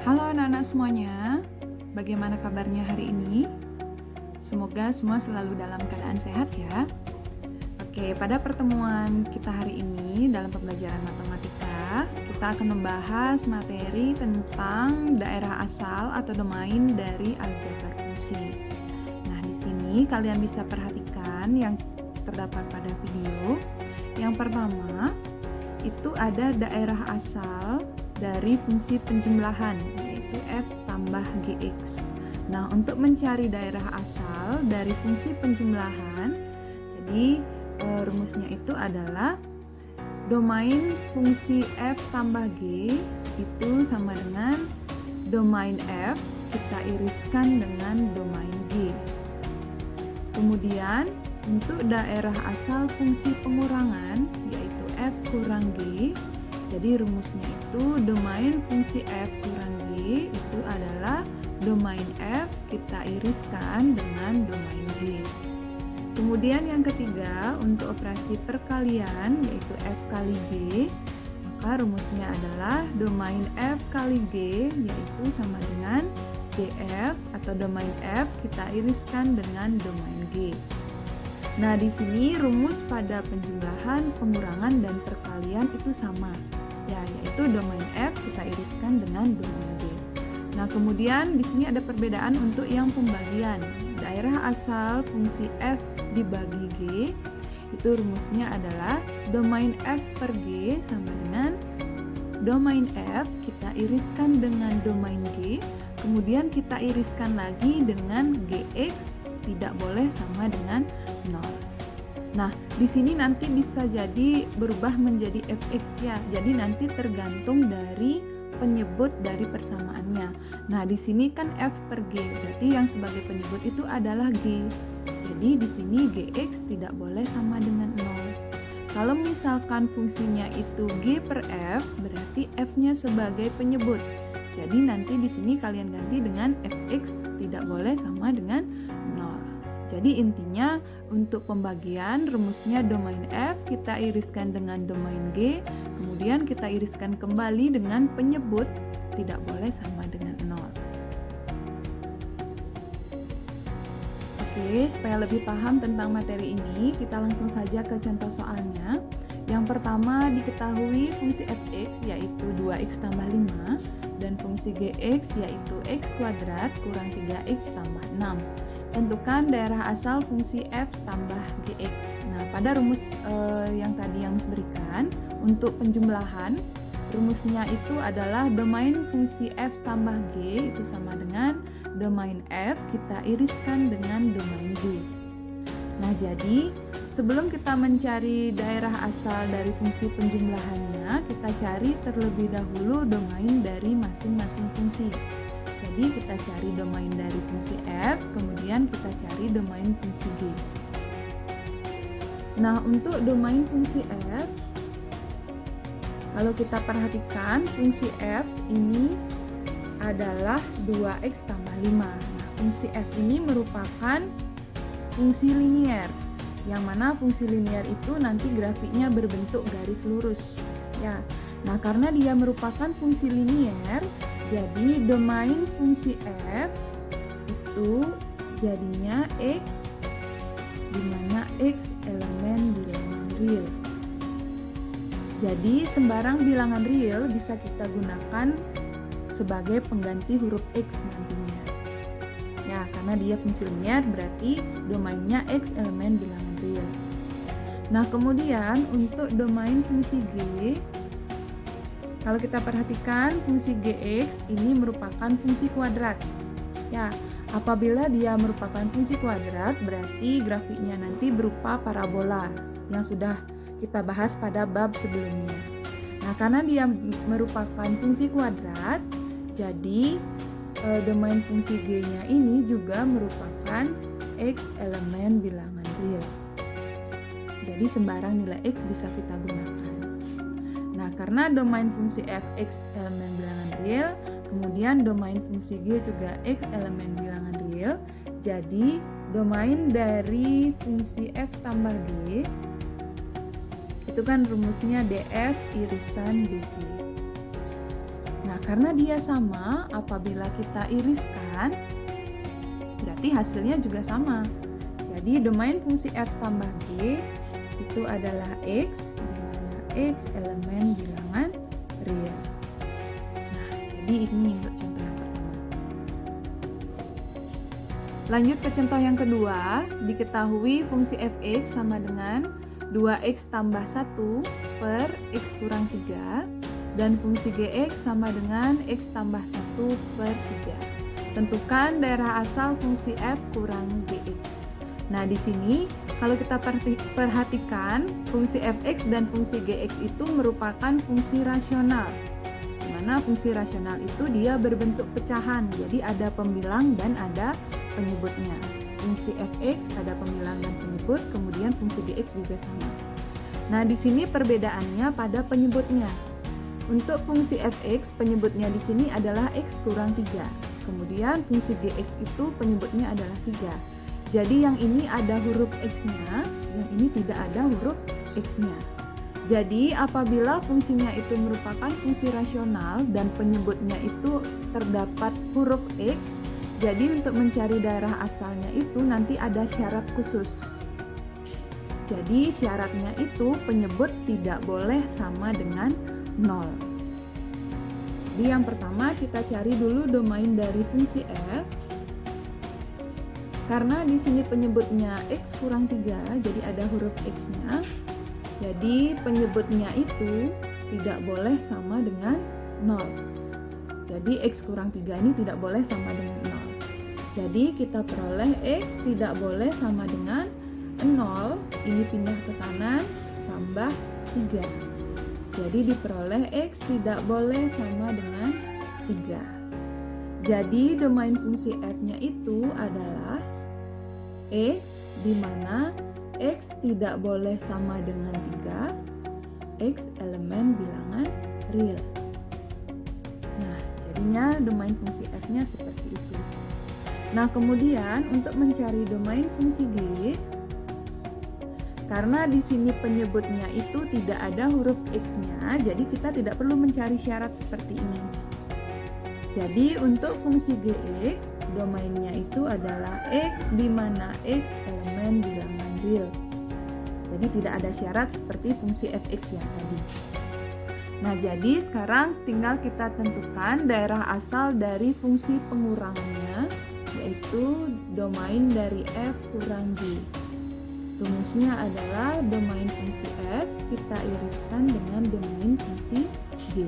Halo anak-anak semuanya, bagaimana kabarnya hari ini? Semoga semua selalu dalam keadaan sehat ya. Oke, pada pertemuan kita hari ini dalam pembelajaran matematika, kita akan membahas materi tentang daerah asal atau domain dari aljabar fungsi. Nah, di sini kalian bisa perhatikan yang terdapat pada video. Yang pertama, itu ada daerah asal dari fungsi penjumlahan, yaitu f tambah gx. Nah, untuk mencari daerah asal dari fungsi penjumlahan, jadi rumusnya itu adalah domain fungsi f tambah g itu sama dengan domain f kita iriskan dengan domain g. Kemudian untuk daerah asal fungsi pengurangan, yaitu f kurang g, jadi rumusnya itu domain fungsi f kurang g itu adalah domain f kita iriskan dengan domain g. Kemudian yang ketiga, untuk operasi perkalian yaitu f kali g, maka rumusnya adalah domain f kali g yaitu sama dengan df atau domain f kita iriskan dengan domain g. Nah, di sini rumus pada penjumlahan, pengurangan, dan perkalian itu sama, ya, yaitu domain f kita iriskan dengan domain g. Nah, kemudian di sini ada perbedaan untuk yang pembagian. Daerah asal fungsi f dibagi g, itu rumusnya adalah domain f per g sama dengan domain f kita iriskan dengan domain g, kemudian kita iriskan lagi dengan gx, tidak boleh sama dengan 0. Nah, di sini nanti bisa jadi berubah menjadi fx ya. Jadi nanti tergantung dari penyebut dari persamaannya. Nah, di sini kan f per g, berarti yang sebagai penyebut itu adalah g. Jadi di sini gx tidak boleh sama dengan 0. Kalau misalkan fungsinya itu g per f, berarti f-nya sebagai penyebut. Jadi nanti di sini kalian ganti dengan fx tidak boleh sama dengan 0. Jadi intinya untuk pembagian rumusnya domain f kita iriskan dengan domain g, kemudian kita iriskan kembali dengan penyebut tidak boleh sama dengan 0. Oke, supaya lebih paham tentang materi ini, kita langsung saja ke contoh soalnya. Yang pertama diketahui fungsi fx yaitu 2x tambah 5 dan fungsi gx yaitu x kuadrat kurang 3x tambah 6. Tentukan daerah asal fungsi f tambah gx. Nah, pada rumus yang tadi yang berikan, untuk penjumlahan, rumusnya itu adalah domain fungsi f tambah g itu sama dengan domain f kita iriskan dengan domain g. Nah, jadi sebelum kita mencari daerah asal dari fungsi penjumlahannya, kita cari terlebih dahulu domain dari masing-masing fungsi. Jadi kita cari domain dari fungsi f, kemudian kita cari domain fungsi g. Nah, untuk domain fungsi f, kalau kita perhatikan fungsi f ini adalah 2x tambah 5. Nah, fungsi f ini merupakan fungsi linier, yang mana fungsi linier itu nanti grafiknya berbentuk garis lurus. Ya, nah karena dia merupakan fungsi linier, jadi domain fungsi f itu jadinya x, di mana x elemen bilangan real. Jadi sembarang bilangan real bisa kita gunakan sebagai pengganti huruf x nantinya. Ya, karena dia fungsi linier berarti domainnya x elemen bilangan real. Nah, kemudian untuk domain fungsi g, kalau kita perhatikan fungsi gx ini merupakan fungsi kuadrat. Ya, apabila dia merupakan fungsi kuadrat berarti grafiknya nanti berupa parabola yang sudah kita bahas pada bab sebelumnya. Nah, karena dia merupakan fungsi kuadrat, jadi domain fungsi g-nya ini juga merupakan x elemen bilangan real. Jadi sembarang nilai x bisa kita gunakan. Nah, karena domain fungsi f x elemen bilangan real, kemudian domain fungsi g juga x elemen bilangan real, jadi domain dari fungsi f tambah g itu kan rumusnya df irisan dg. Nah, karena dia sama, apabila kita iriskan, berarti hasilnya juga sama. Jadi domain fungsi f tambah g itu adalah x, di mana x elemen bilangan real. Nah, jadi ini untuk contoh yang pertama. Lanjut ke contoh yang kedua, diketahui fungsi fx sama dengan 2x tambah 1 per x kurang 3 dan fungsi gx sama dengan x tambah 1 per 3. Tentukan daerah asal fungsi f kurang gx. Nah, di sini kalau kita perhatikan fungsi fx dan fungsi gx itu merupakan fungsi rasional. Di mana fungsi rasional itu dia berbentuk pecahan, jadi ada pembilang dan ada penyebutnya. Fungsi fx ada pembilang dan penyebut, kemudian fungsi gx juga sama. Nah, di sini perbedaannya pada penyebutnya. Untuk fungsi fx, penyebutnya di sini adalah x kurang 3. Kemudian fungsi gx itu penyebutnya adalah 3. Jadi yang ini ada huruf x-nya, yang ini tidak ada huruf x-nya. Jadi apabila fungsinya itu merupakan fungsi rasional dan penyebutnya itu terdapat huruf x, jadi untuk mencari daerah asalnya itu nanti ada syarat khusus. Jadi syaratnya itu penyebut tidak boleh sama dengan 0. Jadi yang pertama kita cari dulu domain dari fungsi f. Karena di sini penyebutnya x kurang 3, jadi ada huruf x-nya. Jadi penyebutnya itu tidak boleh sama dengan 0. Jadi x kurang 3 ini tidak boleh sama dengan 0. Jadi kita peroleh x tidak boleh sama dengan 0, ini pindah ke kanan, tambah 3. Jadi diperoleh x tidak boleh sama dengan 3. Jadi domain fungsi f-nya itu adalah x, di mana x tidak boleh sama dengan 3, x elemen bilangan real. Nah, jadinya domain fungsi f-nya seperti itu. Nah, kemudian untuk mencari domain fungsi g, karena di sini penyebutnya itu tidak ada huruf x-nya, jadi kita tidak perlu mencari syarat seperti ini. Jadi untuk fungsi gx, domainnya itu adalah x, di mana x elemen bilangan real. Jadi tidak ada syarat seperti fungsi fx yang tadi. Nah, jadi sekarang tinggal kita tentukan daerah asal dari fungsi pengurangannya, yaitu domain dari f kurang g. Rumusnya adalah domain fungsi f kita iriskan dengan domain fungsi g.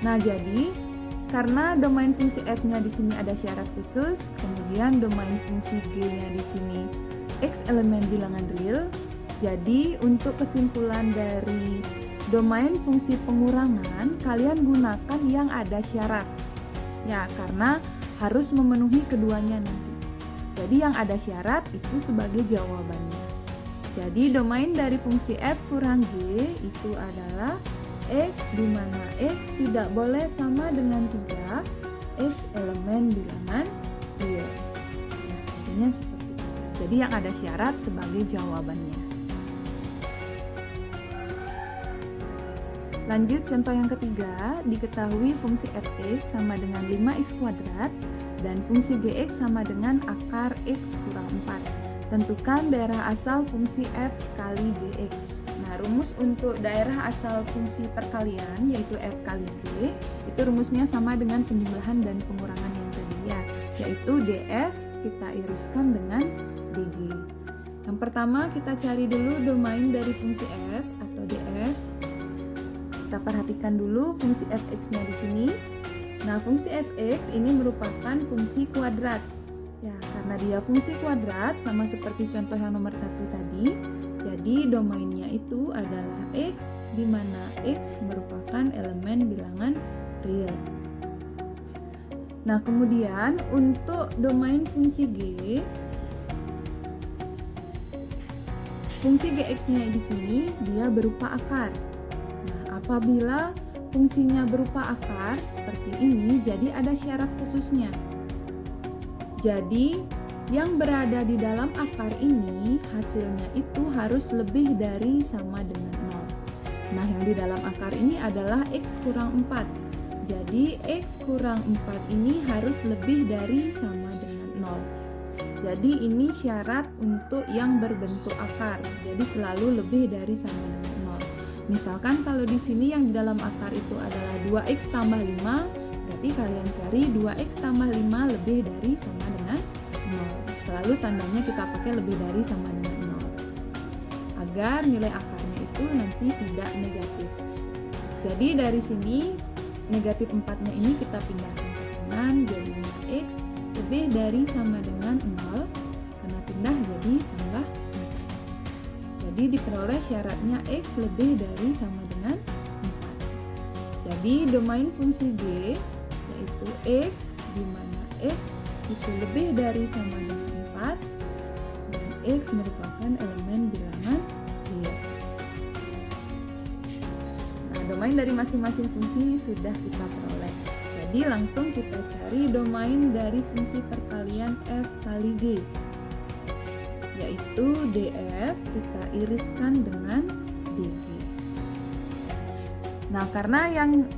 Nah, jadi karena domain fungsi f-nya di sini ada syarat khusus, kemudian domain fungsi g-nya di sini x elemen bilangan real. Jadi untuk kesimpulan dari domain fungsi pengurangan, kalian gunakan yang ada syarat. Ya, karena harus memenuhi keduanya nanti. Jadi yang ada syarat itu sebagai jawabannya. Jadi domain dari fungsi f kurang g itu adalah x, di mana x tidak boleh sama dengan 3, x elemen bilangan real. Nah, jadinya seperti itu. Jadi yang ada syarat sebagai jawabannya. Lanjut contoh yang ketiga, diketahui fungsi fx sama dengan 5x kuadrat dan fungsi gx sama dengan akar x kurang 4. Tentukan daerah asal fungsi f kali gx. Nah, rumus untuk daerah asal fungsi perkalian yaitu f kali g, itu rumusnya sama dengan penjumlahan dan pengurangan yang tadi ya, yaitu df kita iriskan dengan dg. Yang pertama kita cari dulu domain dari fungsi f atau df. Kita perhatikan dulu fungsi fx-nya di sini. Nah, fungsi fx ini merupakan fungsi kuadrat. Ya, karena dia fungsi kuadrat sama seperti contoh yang nomor 1 tadi. Jadi domainnya itu adalah x, di mana x merupakan elemen bilangan real. Nah, kemudian untuk domain fungsi g, fungsi gx-nya di sini dia berupa akar. Nah, apabila fungsinya berupa akar seperti ini, jadi ada syarat khususnya. Jadi, yang berada di dalam akar ini hasilnya itu harus lebih dari sama dengan 0. Nah, yang di dalam akar ini adalah x kurang 4. Jadi X kurang 4 ini harus lebih dari sama dengan 0. Jadi ini syarat untuk yang berbentuk akar. Jadi selalu lebih dari sama dengan 0. Misalkan kalau di sini yang di dalam akar itu adalah 2X tambah 5, berarti kalian cari 2X tambah 5 lebih dari sama dengan 0. Selalu tandanya kita pakai lebih dari sama dengan 0. Agar nilai akarnya itu nanti tidak negatif. Jadi dari sini negatif 4-nya ini kita pindahkan ke kanan, jadinya X lebih dari sama dengan 0, karena pindah jadi tambah 4. Jadi diperoleh syaratnya X lebih dari sama dengan 4. Jadi domain fungsi G yaitu X, di mana X itu lebih dari sama dengan 4 dan X merupakan elemen bilangan real. Domain dari masing-masing fungsi sudah kita peroleh. Jadi langsung kita cari domain dari fungsi perkalian f kali g, yaitu df kita iriskan dengan dg. Nah, karena yang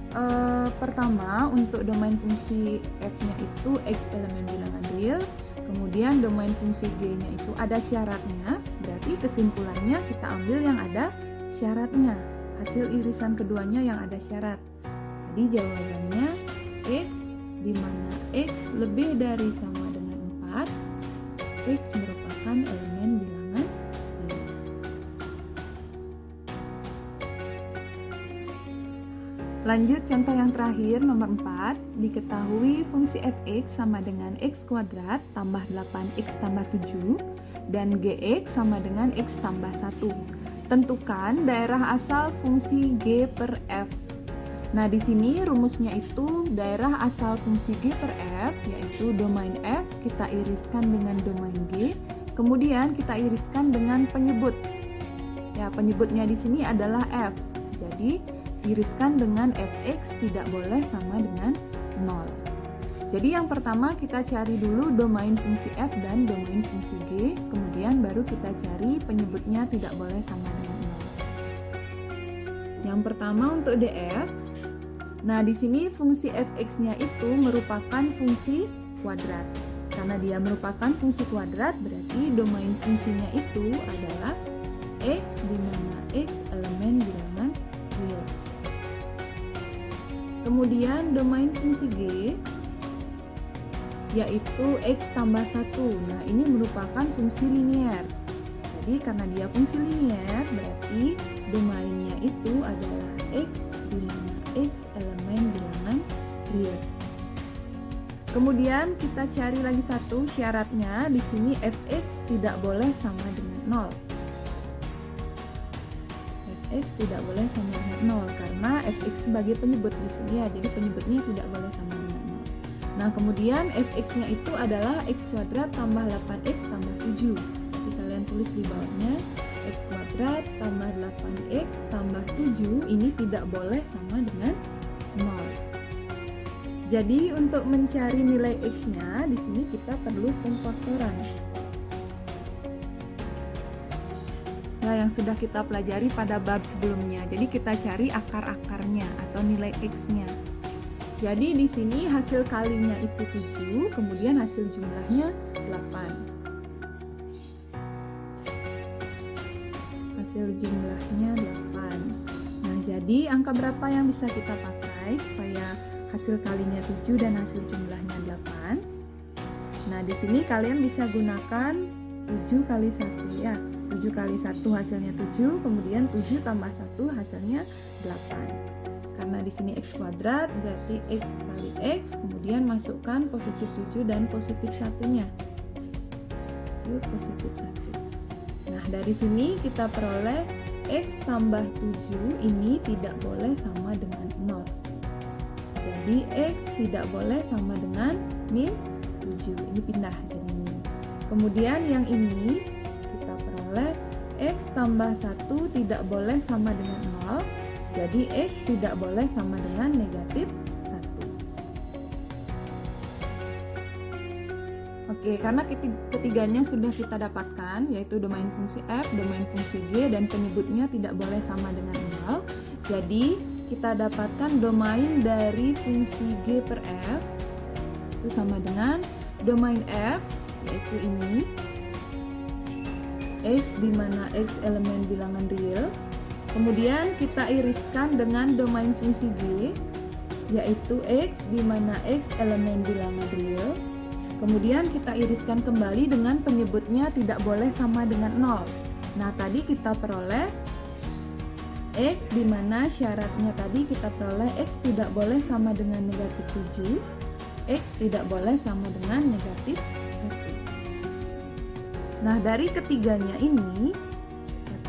pertama untuk domain fungsi f-nya itu x elemen bilangan real, kemudian domain fungsi g-nya itu ada syaratnya, berarti kesimpulannya kita ambil yang ada syaratnya. Hasil irisan keduanya yang ada syarat. Jadi jawabannya X, di mana X lebih dari sama dengan 4, X merupakan elemen bilangan real. Lanjut contoh yang terakhir, nomor 4. Diketahui fungsi fx sama dengan x kuadrat tambah 8x tambah 7 dan gx sama dengan x tambah 1. Tentukan daerah asal fungsi G per F. Nah, di sini rumusnya itu daerah asal fungsi G per F, yaitu domain F kita iriskan dengan domain G, kemudian kita iriskan dengan penyebut. Ya, penyebutnya di sini adalah F. Jadi, iriskan dengan Fx tidak boleh sama dengan 0. Jadi yang pertama kita cari dulu domain fungsi f dan domain fungsi g, kemudian baru kita cari penyebutnya tidak boleh sama dengan 0. Yang pertama untuk df. Nah, di sini fungsi fx-nya itu merupakan fungsi kuadrat. Karena dia merupakan fungsi kuadrat, berarti domain fungsinya itu adalah x, di mana x elemen bilangan real. Kemudian domain fungsi g yaitu x tambah 1. Nah, ini merupakan fungsi linier. Jadi karena dia fungsi linier, berarti domainnya itu adalah x, di mana x elemen bilangan real. Kemudian kita cari lagi satu syaratnya. Di sini fx tidak boleh sama dengan 0. Fx tidak boleh sama dengan 0 karena fx sebagai penyebut di sini ya. Jadi penyebutnya tidak boleh sama dengan 0. Nah, kemudian fx-nya itu adalah x kuadrat tambah 8x tambah 7. Jadi kalian tulis di bawahnya x kuadrat tambah 8x tambah 7 ini tidak boleh sama dengan 0. Jadi untuk mencari nilai x-nya di sini kita perlu pemfaktoran. Nah, yang sudah kita pelajari pada bab sebelumnya. Jadi kita cari akar-akarnya atau nilai x-nya. Jadi di sini hasil kalinya itu 7, kemudian hasil jumlahnya 8. Hasil jumlahnya 8. Nah, jadi angka berapa yang bisa kita pakai supaya hasil kalinya 7 dan hasil jumlahnya 8? Nah, di sini kalian bisa gunakan 7 kali 1 ya. 7 kali 1 hasilnya 7, kemudian 7 tambah 1 hasilnya 8. Karena di sini x kuadrat berarti x kali x, kemudian masukkan positif 7 dan positif 1-nya. Yuk, positif 1. Nah, dari sini kita peroleh x tambah 7 ini tidak boleh sama dengan 0. Jadi x tidak boleh sama dengan min 7. Ini pindah jadi min. Kemudian yang ini kita peroleh x tambah 1 tidak boleh sama dengan 0. Jadi x tidak boleh sama dengan negatif 1. Oke, karena ketiganya sudah kita dapatkan, yaitu domain fungsi f, domain fungsi g, dan penyebutnya tidak boleh sama dengan 0. Jadi kita dapatkan domain dari fungsi G per F itu sama dengan domain F, yaitu ini, X di mana X elemen bilangan real. Kemudian kita iriskan dengan domain fungsi G, yaitu X di mana X elemen bilangan real. Kemudian kita iriskan kembali dengan penyebutnya tidak boleh sama dengan 0. Nah, tadi kita peroleh X di mana syaratnya tadi kita peroleh X tidak boleh sama dengan negatif 7, X tidak boleh sama dengan negatif 1. Nah, dari ketiganya ini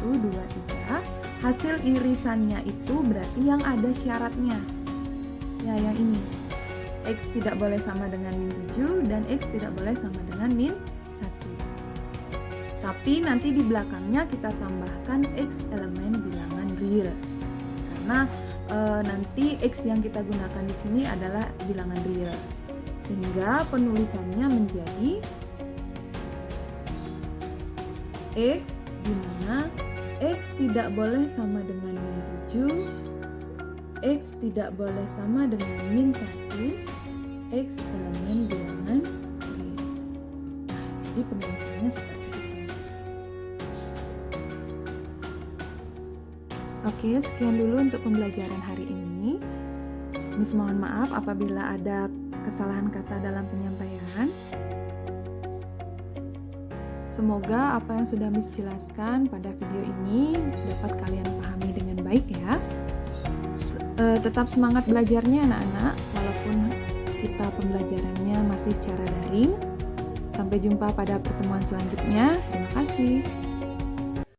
1, 2, 3, hasil irisannya itu berarti yang ada syaratnya. Ya, yang ini. X tidak boleh sama dengan min 7 dan X tidak boleh sama dengan min 1. Tapi nanti di belakangnya kita tambahkan X elemen bilangan real. Karena nanti X yang kita gunakan di sini adalah bilangan real. Sehingga penulisannya menjadi X di mana X tidak boleh sama dengan min 7, X tidak boleh sama dengan min 1, X elemen bilangan real. Nah, jadi penulisannya seperti itu. Oke, sekian dulu untuk pembelajaran hari ini. Miss mohon maaf apabila ada kesalahan kata dalam penyampaian. Semoga apa yang sudah Miss jelaskan pada video ini dapat kalian pahami dengan baik ya. Tetap semangat belajarnya anak-anak, walaupun kita pembelajarannya masih secara daring. Sampai jumpa pada pertemuan selanjutnya. Terima kasih.